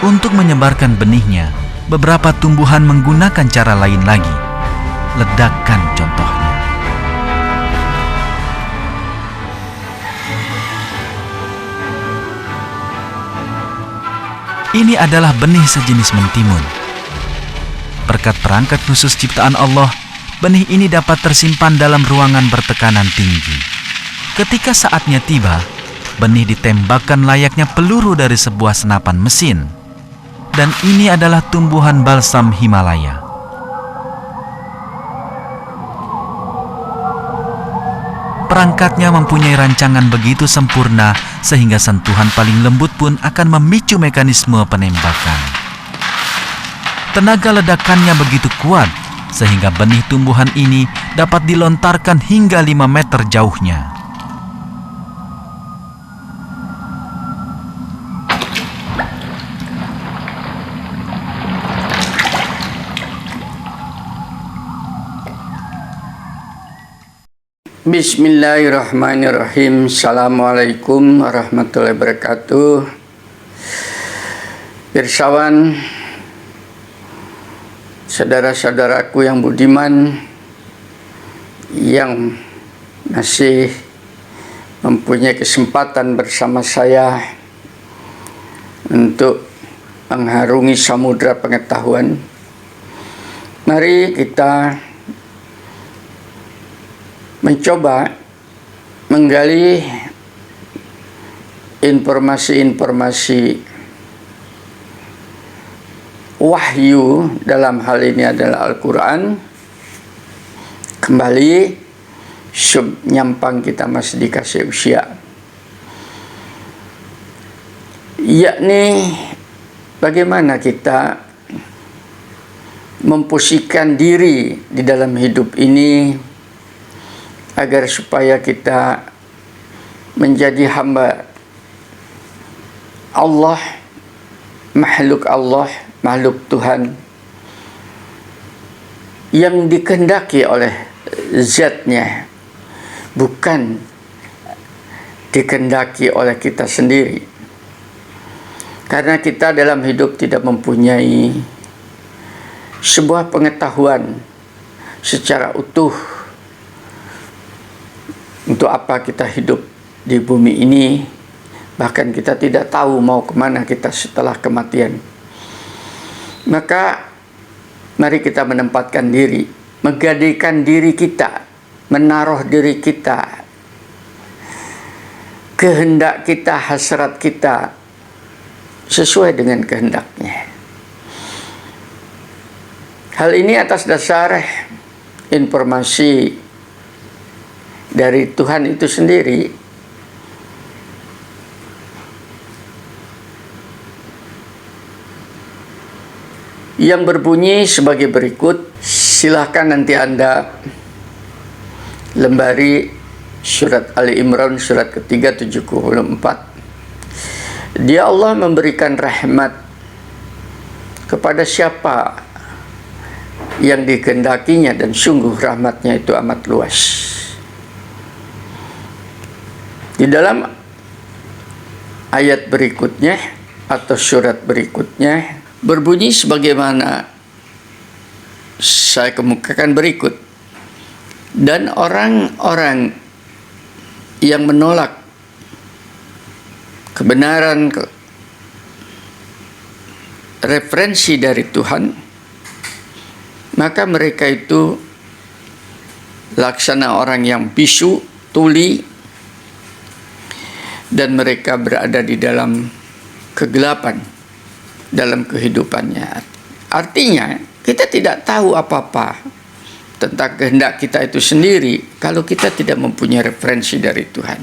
Untuk menyebarkan benihnya, beberapa tumbuhan menggunakan cara lain lagi. Ledakan contohnya. Ini adalah benih sejenis mentimun. Berkat perangkat khusus ciptaan Allah, benih ini dapat tersimpan dalam ruangan bertekanan tinggi. Ketika saatnya tiba, benih ditembakkan layaknya peluru dari sebuah senapan mesin. Dan ini adalah tumbuhan balsam Himalaya. Perangkatnya mempunyai rancangan begitu sempurna sehingga sentuhan paling lembut pun akan memicu mekanisme penembakan. Tenaga ledakannya begitu kuat sehingga benih tumbuhan ini dapat dilontarkan hingga 5 meter jauhnya. Bismillahirrahmanirrahim. Assalamualaikum warahmatullahi wabarakatuh. Pirsawan, saudara-saudaraku yang budiman, yang masih mempunyai kesempatan bersama saya untuk mengharungi samudra pengetahuan, mari kita mencoba menggali informasi-informasi wahyu, dalam hal ini adalah Al-Quran. Kembali nyampang kita masih dikasih usia, yakni bagaimana kita memposisikan diri di dalam hidup ini agar supaya kita menjadi hamba Allah, makhluk Tuhan yang dikehendaki oleh zatnya, bukan dikehendaki oleh kita sendiri. Karena kita dalam hidup tidak mempunyai sebuah pengetahuan secara utuh untuk apa kita hidup di bumi ini. Bahkan kita tidak tahu mau kemana kita setelah kematian. Maka mari kita menempatkan diri, menggadaikan diri kita, menaruh diri kita, kehendak kita, hasrat kita sesuai dengan kehendaknya. Hal ini atas dasar informasi dari Tuhan itu sendiri, yang berbunyi sebagai berikut. Silahkan nanti Anda lembari surat Ali Imran surat ketiga 74. Dia Allah memberikan rahmat kepada siapa yang dikehendakinya, dan sungguh rahmatnya itu amat luas. Di dalam ayat berikutnya atau surat berikutnya berbunyi sebagaimana saya kemukakan berikut. Dan orang-orang yang menolak kebenaran referensi dari Tuhan, maka mereka itu laksana orang yang bisu, tuli, dan mereka berada di dalam kegelapan dalam kehidupannya. Artinya kita tidak tahu apa-apa tentang kehendak kita itu sendiri kalau kita tidak mempunyai referensi dari Tuhan.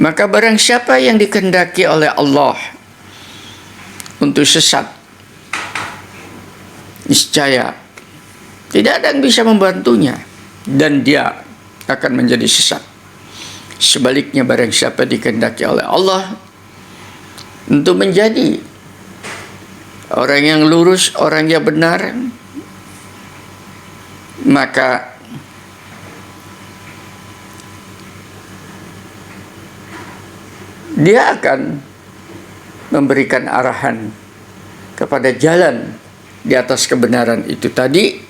Maka barang siapa yang dikehendaki oleh Allah untuk sesat, niscaya tidak ada yang bisa membantunya dan dia akan menjadi sesat. Sebaliknya, barang siapa dikehendaki oleh Allah untuk menjadi orang yang lurus, orang yang benar, maka dia akan memberikan arahan kepada jalan di atas kebenaran itu tadi,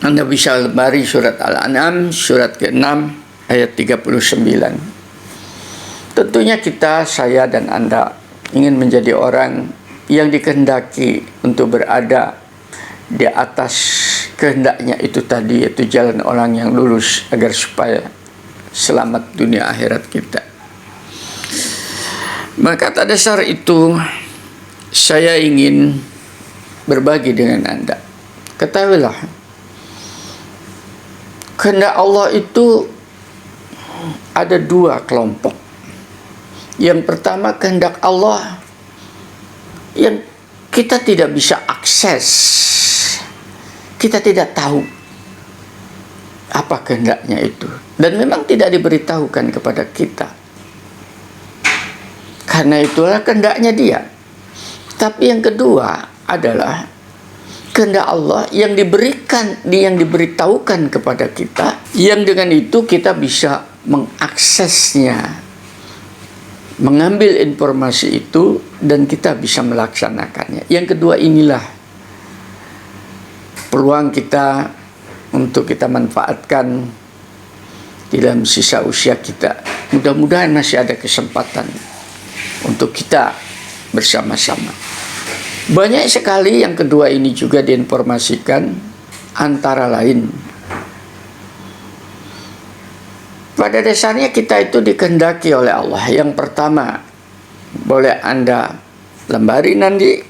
Anda bisa lembari surat Al-An'am surat ke-6 ayat 39. Tentunya kita, saya dan Anda ingin menjadi orang yang dikehendaki untuk berada di atas kehendaknya itu tadi, yaitu jalan orang yang lurus agar supaya selamat dunia akhirat kita. Maka atas dasar itu saya ingin berbagi dengan Anda. Ketahuilah, kehendak Allah itu ada dua kelompok. Yang pertama, kehendak Allah yang kita tidak bisa akses, kita tidak tahu apa kehendaknya itu, dan memang tidak diberitahukan kepada kita. Karena itulah kehendaknya Dia. Tapi yang kedua adalah kehendak Allah yang diberitahukan kepada kita, yang dengan itu kita bisa mengaksesnya, mengambil informasi itu, dan kita bisa melaksanakannya. Yang kedua inilah peluang kita untuk kita manfaatkan di dalam sisa usia kita. Mudah-mudahan masih ada kesempatan untuk kita bersama-sama. Banyak sekali yang kedua ini juga diinformasikan, antara lain pada dasarnya kita itu dikehendaki oleh Allah. Yang pertama, boleh Anda lembari nanti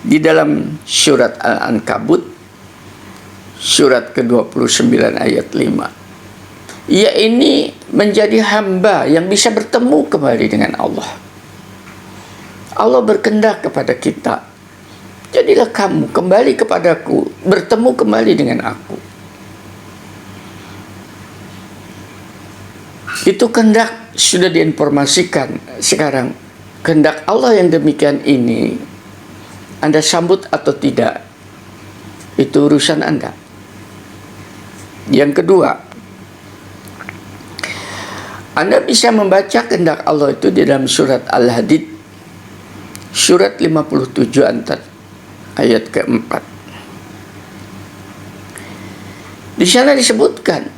di dalam surat Al-Ankabut surat ke-29 ayat 5. Ia ini menjadi hamba yang bisa bertemu kembali dengan Allah. Allah berkehendak kepada kita, jadilah kamu kembali kepadaku, bertemu kembali dengan aku. Itu kehendak sudah diinformasikan. Sekarang kehendak Allah yang demikian ini, Anda sambut atau tidak, itu urusan Anda. Yang kedua, Anda bisa membaca kehendak Allah itu di dalam surat Al-Hadid surat 57 ayat ke-4. Di sana disebutkan,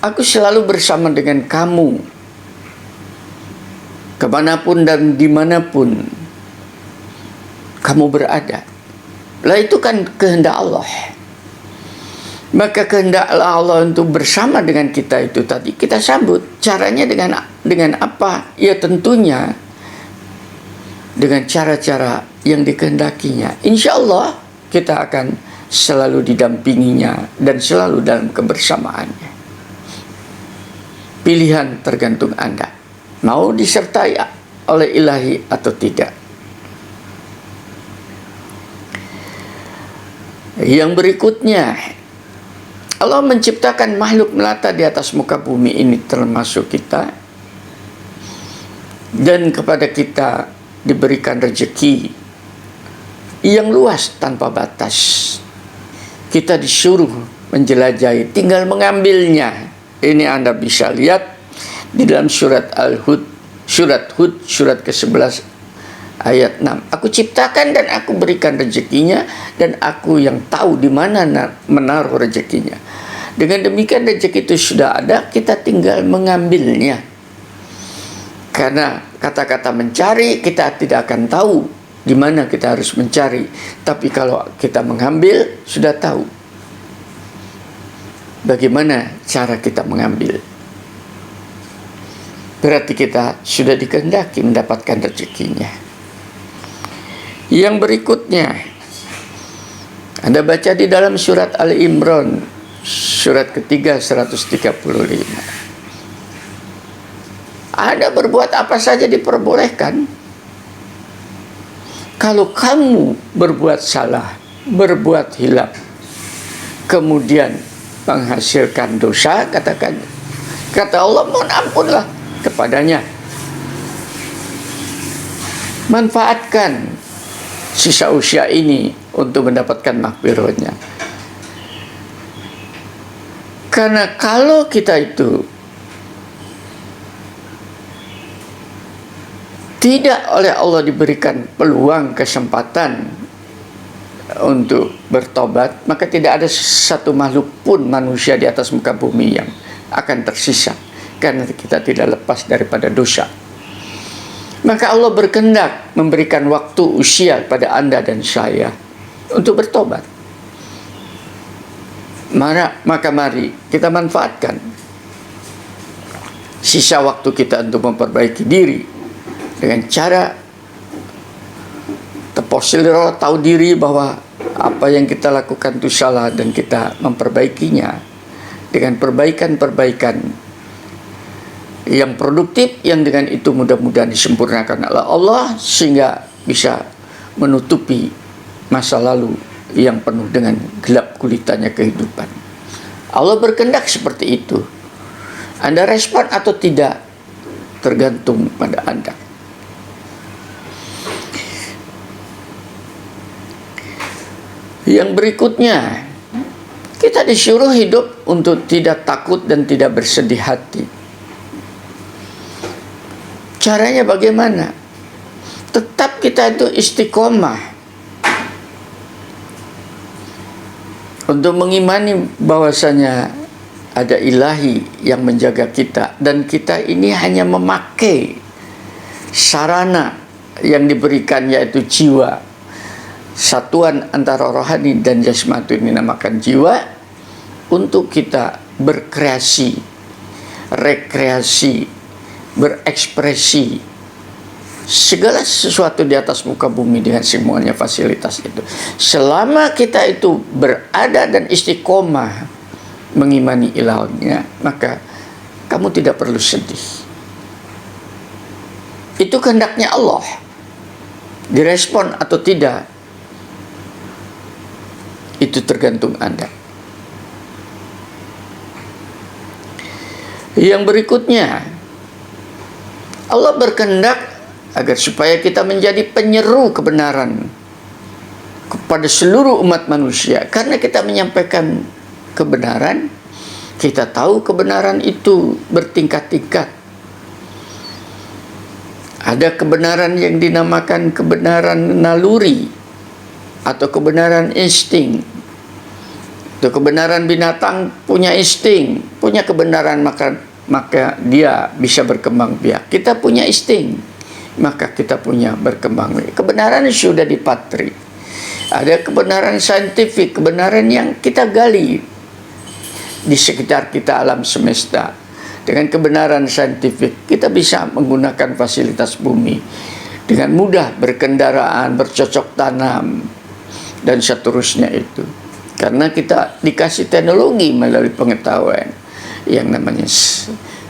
aku selalu bersama dengan kamu kemanapun dan dimanapun kamu berada. Lah itu kan kehendak Allah. Maka kehendak Allah untuk bersama dengan kita itu tadi kita sambut. Caranya dengan apa? Ya tentunya dengan cara-cara yang dikehendakinya. Insya Allah kita akan selalu didampinginya dan selalu dalam kebersamaannya. Pilihan tergantung Anda, mau disertai oleh ilahi atau tidak. Yang berikutnya, Allah menciptakan makhluk melata di atas muka bumi ini, termasuk kita, dan kepada kita diberikan rezeki yang luas tanpa batas. Kita disuruh menjelajahi, tinggal mengambilnya. Ini Anda bisa lihat di dalam surat Al-Hud, surat Hud, surat ke-11 ayat 6. Aku ciptakan dan aku berikan rezekinya, dan aku yang tahu di mana menaruh rezekinya. Dengan demikian rezeki itu sudah ada, kita tinggal mengambilnya. Karena kata-kata mencari, kita tidak akan tahu di mana kita harus mencari. Tapi kalau kita mengambil, sudah tahu bagaimana cara kita mengambil. Berarti kita sudah dikehendaki mendapatkan rezekinya. Yang berikutnya, Anda baca di dalam surat Ali Imran, surat ketiga 135. Anda berbuat apa saja diperbolehkan. Kalau kamu berbuat salah, berbuat hilaf, kemudian menghasilkan dosa, kata Allah, mohon ampunlah kepadanya. Manfaatkan sisa usia ini untuk mendapatkan maghfirahnya. Karena kalau kita itu tidak oleh Allah diberikan peluang, kesempatan untuk bertobat, maka tidak ada satu makhluk pun manusia di atas muka bumi yang akan tersisa, karena kita tidak lepas daripada dosa. Maka Allah berkehendak memberikan waktu usia kepada Anda dan saya untuk bertobat. Maka mari kita manfaatkan sisa waktu kita untuk memperbaiki diri dengan cara teposiliro, tahu diri bahwa apa yang kita lakukan itu salah dan kita memperbaikinya dengan perbaikan-perbaikan yang produktif, yang dengan itu mudah-mudahan disempurnakan oleh Allah sehingga bisa menutupi masa lalu yang penuh dengan gelap gulitannya kehidupan. Allah berkehendak seperti itu. Anda respon atau tidak tergantung pada Anda. Yang berikutnya, kita disuruh hidup untuk tidak takut dan tidak bersedih hati. Caranya bagaimana? Tetap kita itu istiqomah untuk mengimani bahwasanya ada ilahi yang menjaga kita, dan kita ini hanya memakai sarana yang diberikan, yaitu jiwa, satuan antara rohani dan jasmani ini dinamakan jiwa, untuk kita berkreasi, rekreasi, berekspresi segala sesuatu di atas muka bumi dengan semuanya fasilitas itu. Selama kita itu berada dan istiqomah mengimani ilahnya, maka kamu tidak perlu sedih. Itu kehendaknya Allah. Direspon atau tidak, itu tergantung Anda. Yang berikutnya, Allah berkehendak agar supaya kita menjadi penyeru kebenaran kepada seluruh umat manusia. Karena kita menyampaikan kebenaran, kita tahu kebenaran itu bertingkat-tingkat. Ada kebenaran yang dinamakan kebenaran naluri atau kebenaran insting. Itu kebenaran binatang punya insting, punya kebenaran, maka dia bisa berkembang biak. Kita punya insting, maka kita punya berkembang biak. Kebenaran sudah dipatri. Ada kebenaran saintifik, kebenaran yang kita gali di sekitar kita alam semesta. Dengan kebenaran saintifik kita bisa menggunakan fasilitas bumi dengan mudah, berkendaraan, bercocok tanam, dan seterusnya itu. Karena kita dikasih teknologi melalui pengetahuan yang namanya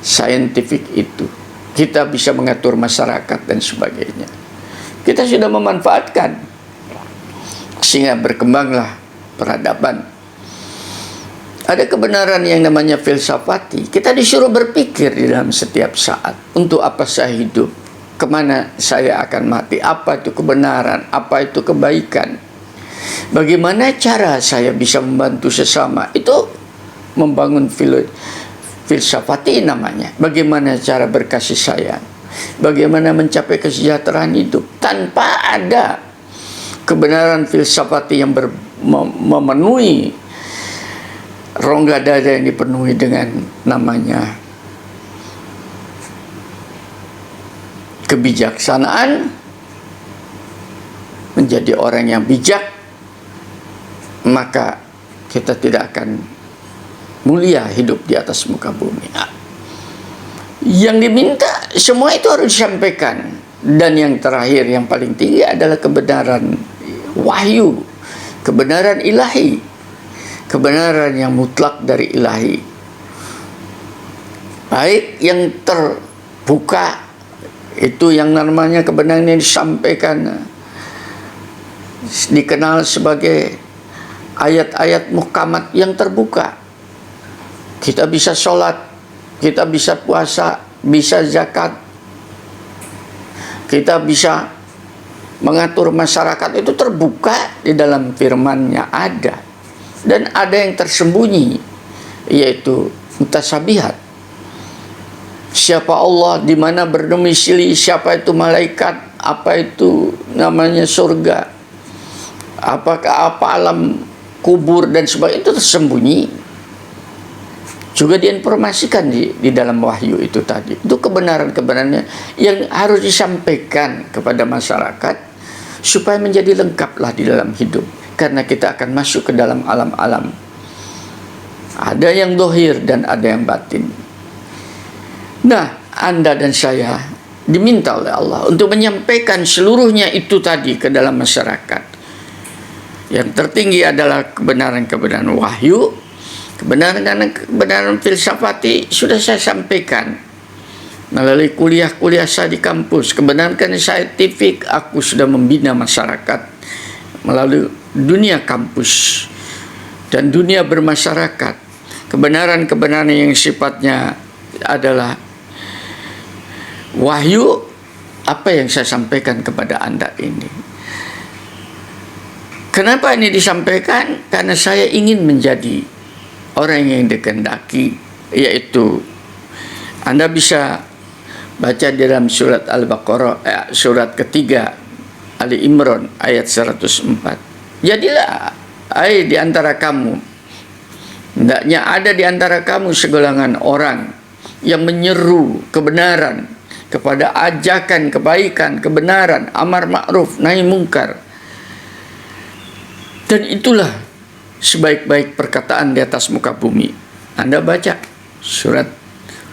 saintifik itu. Kita bisa mengatur masyarakat dan sebagainya. Kita sudah memanfaatkan sehingga berkembanglah peradaban. Ada kebenaran yang namanya filsafati. Kita disuruh berpikir di dalam setiap saat. Untuk apa saya hidup? Kemana saya akan mati? Apa itu kebenaran? Apa itu kebaikan? Bagaimana cara saya bisa membantu sesama? Itu membangun filsafati namanya. Bagaimana cara berkasih sayang? Bagaimana mencapai kesejahteraan hidup? Tanpa ada kebenaran filsafati yang memenuhi rongga dada yang dipenuhi dengan namanya kebijaksanaan, menjadi orang yang bijak, maka kita tidak akan mulia hidup di atas muka bumi. Yang diminta semua itu harus disampaikan. Dan yang terakhir, yang paling tinggi adalah kebenaran wahyu, kebenaran ilahi, kebenaran yang mutlak dari ilahi. Baik yang terbuka, itu yang namanya kebenaran yang disampaikan, dikenal sebagai ayat-ayat muhkamat yang terbuka. Kita bisa sholat, kita bisa puasa, bisa zakat, kita bisa mengatur masyarakat. Itu terbuka di dalam firman-Nya ada. Dan ada yang tersembunyi, yaitu mutasabihat. siapa Allah, di mana berdomisili, siapa itu malaikat, apa itu namanya surga, apakah apa alam kubur dan sebagainya, itu tersembunyi. Juga diinformasikan di dalam wahyu itu tadi. Itu kebenaran-kebenarannya yang harus disampaikan kepada masyarakat supaya menjadi lengkaplah di dalam hidup. Karena kita akan masuk ke dalam alam-alam. Ada yang dohir dan ada yang batin. Nah, Anda dan saya diminta oleh Allah untuk menyampaikan seluruhnya itu tadi ke dalam masyarakat. Yang tertinggi adalah kebenaran-kebenaran wahyu. Kebenaran filsafati sudah saya sampaikan melalui kuliah-kuliah saya di kampus. Kebenaran saintifik aku sudah membina masyarakat melalui dunia kampus dan dunia bermasyarakat. Kebenaran-kebenaran yang sifatnya adalah wahyu, apa yang saya sampaikan kepada Anda ini. Kenapa ini disampaikan? Karena saya ingin menjadi orang yang dikehendaki, yaitu Anda bisa baca di dalam surat Al-Baqarah, surat ketiga Ali Imran ayat 104. Jadilah di antara kamu, hendaknya ada di antara kamu segolongan orang yang menyeru kebenaran, kepada ajakan kebaikan, kebenaran, amar ma'ruf, nahi mungkar. Dan itulah sebaik-baik perkataan di atas muka bumi. Anda baca surat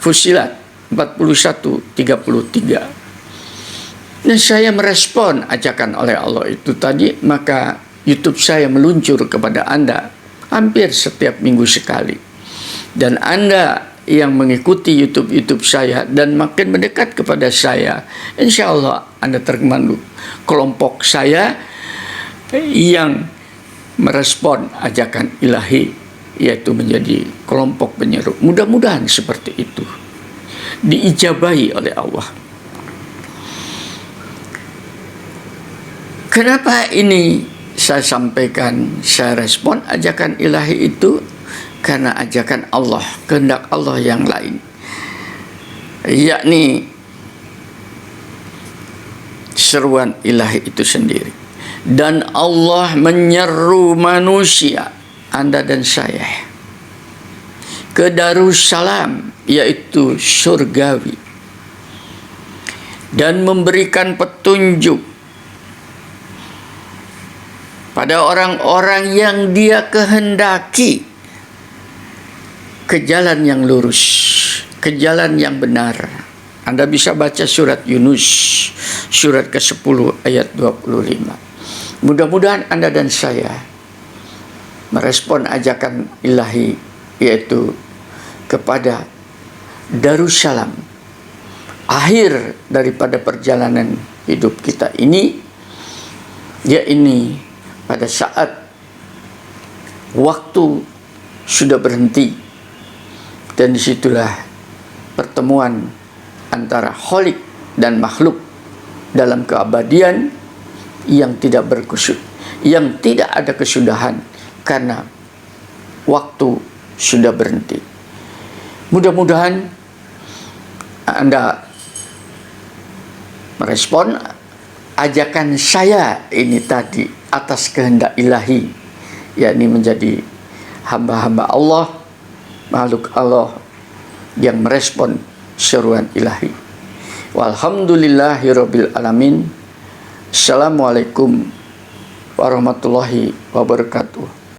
Fussilat 41:33. Dan saya merespon ajakan oleh Allah itu tadi, maka YouTube saya meluncur kepada Anda hampir setiap minggu sekali. Dan Anda yang mengikuti YouTube saya dan makin mendekat kepada saya, insya Allah Anda termasuk kelompok saya yang merespon ajakan ilahi, yaitu menjadi kelompok penyeru. Mudah-mudahan seperti itu diijabahi oleh Allah. Kenapa ini saya sampaikan, saya respon ajakan ilahi itu? Karena ajakan Allah, kehendak Allah yang lain, yakni seruan ilahi itu sendiri. Dan Allah menyeru manusia, Anda dan saya, ke Darussalam, yaitu surgawi, dan memberikan petunjuk pada orang-orang yang Dia kehendaki ke jalan yang lurus, ke jalan yang benar. Anda bisa baca surat Yunus, surat ke-10 ayat 25. Mudah-mudahan Anda dan saya merespon ajakan ilahi, yaitu kepada Darussalam, akhir daripada perjalanan hidup kita ini, yakni pada saat waktu sudah berhenti, dan disitulah pertemuan antara Khalik dan makhluk dalam keabadian yang tidak berkusut, yang tidak ada kesudahan karena waktu sudah berhenti. Mudah-mudahan Anda merespon ajakan saya ini tadi atas kehendak ilahi, yakni menjadi hamba-hamba Allah, makhluk Allah yang merespon seruan ilahi. Walhamdulillahirabbil alamin. Assalamualaikum warahmatullahi wabarakatuh.